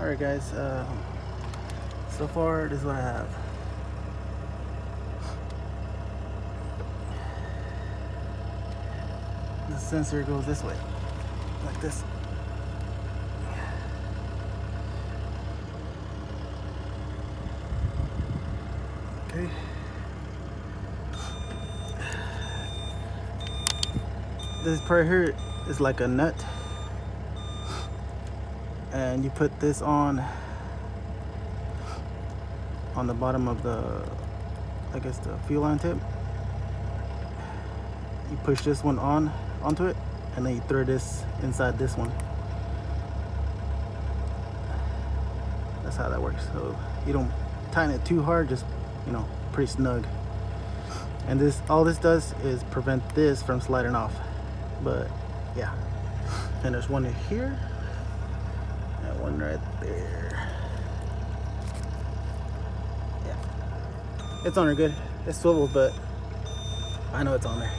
Alright guys, so far this is what I have. The sensor goes this way, like this. Okay. This part here is like a nut, and you put this on the bottom of the, I guess, the fuel line tip. You push this one onto it, and then you throw this inside this one. That's how that works. So you don't tighten it too hard, just, you know, pretty snug. And this, all this does is prevent this from sliding off. But yeah, and there's one here and one right there. Yeah, it's on there good. It's swiveled, but I know it's on there.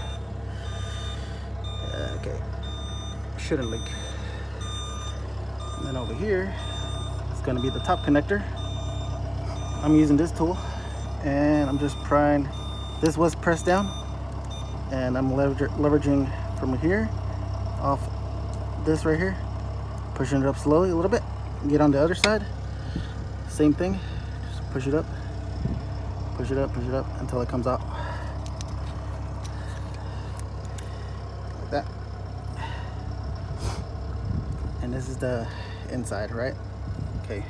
Okay, shouldn't leak. And then over here, it's gonna be the top connector. I'm using this tool, and I'm just prying. This was pressed down, and I'm leveraging from here off this right here, pushing it up slowly a little bit. Get on the other side, same thing. Just push it up, push it up, push it up until it comes out like that. And this is the inside, right? Okay.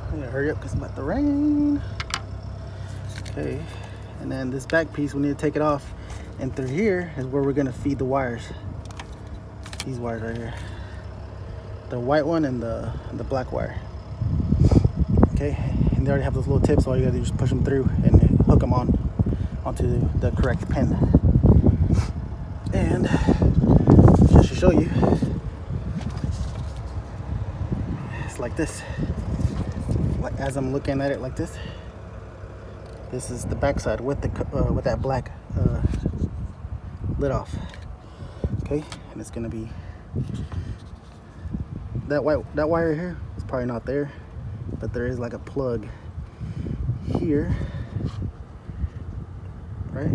I'm gonna hurry up because it's about to rain. Okay. And then this back piece, we need to take it off, and through here is where we're gonna feed the wires. These wires right here, the white one and the black wire. Okay, and they already have those little tips, so all you gotta do is push them through and hook them onto the correct pin. And just to show you, it's like this. Like, as I'm looking at it like this. This is the backside with with that black lid off. Okay, and it's gonna be that wire here is probably not there, but there is like a plug here, right?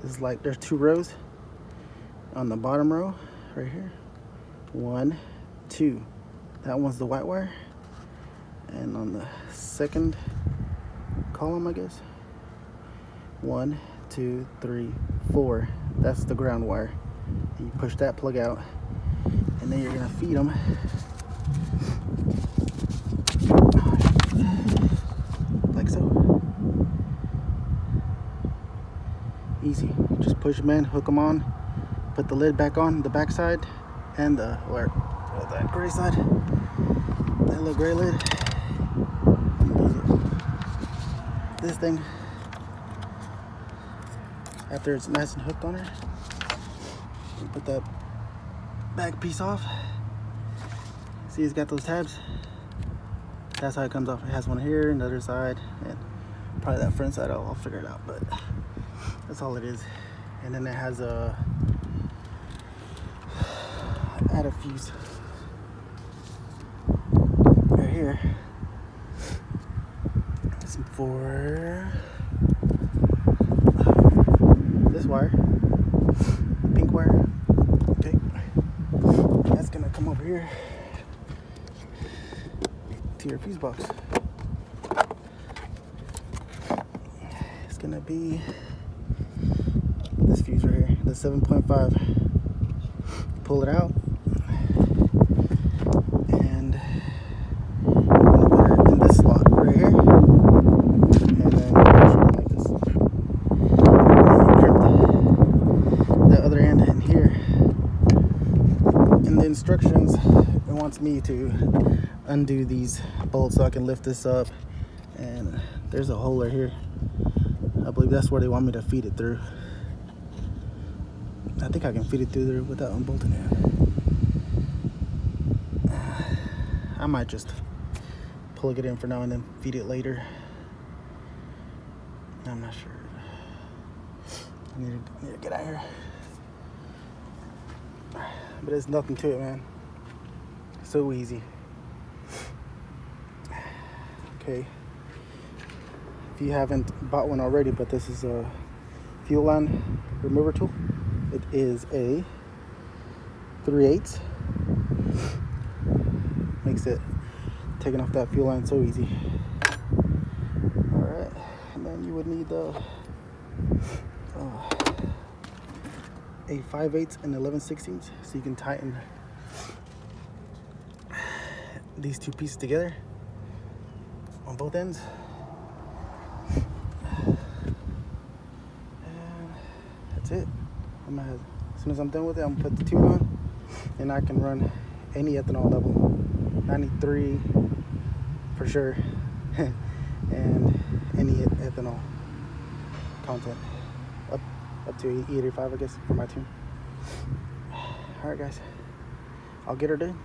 This is like, there's 2 rows on the bottom row right here. 1, 2. That one's the white wire, and on the second column, I guess, 1, 2, 3, 4. That's the ground wire. And you push that plug out, and then you're gonna feed them like so. Easy. Just push them in, hook them on, put the lid back on the back side, and the that gray side, that little gray lid. This thing, after it's nice and hooked on her, you put that back piece off. See, it's got those tabs. That's how it comes off. It has one here and the other side, and probably that front side. I'll figure it out, but that's all it is. And then it has a add a fuse right here. It's for this wire, pink wire. Okay, that's gonna come over here to your fuse box. It's gonna be this fuse right here, the 7.5. Pull it out, and I'm gonna put it in this slot right here, and then like this. And then you grip the other end in here. In the instructions, it wants me to undo these bolts so I can lift this up, and there's a hole right here. I believe that's where they want me to feed it through. I think I can feed it through there without unbolting it. I might just plug it in for now and then feed it later. I'm not sure. I need to get out of here. but there's nothing to it, man. So easy. Okay, if you haven't bought one already, but this is a fuel line remover tool. It is a 3/8. Makes it taking off that fuel line so easy. All right, and then you would need a 5/8 and 11/16, so you can tighten these two pieces together on both ends. And that's it. As soon as I'm done with it, I'm gonna put the tune on, and I can run any ethanol level, 93 for sure, and any ethanol content up to E85, I guess, for my tune. All right, guys, I'll get her done.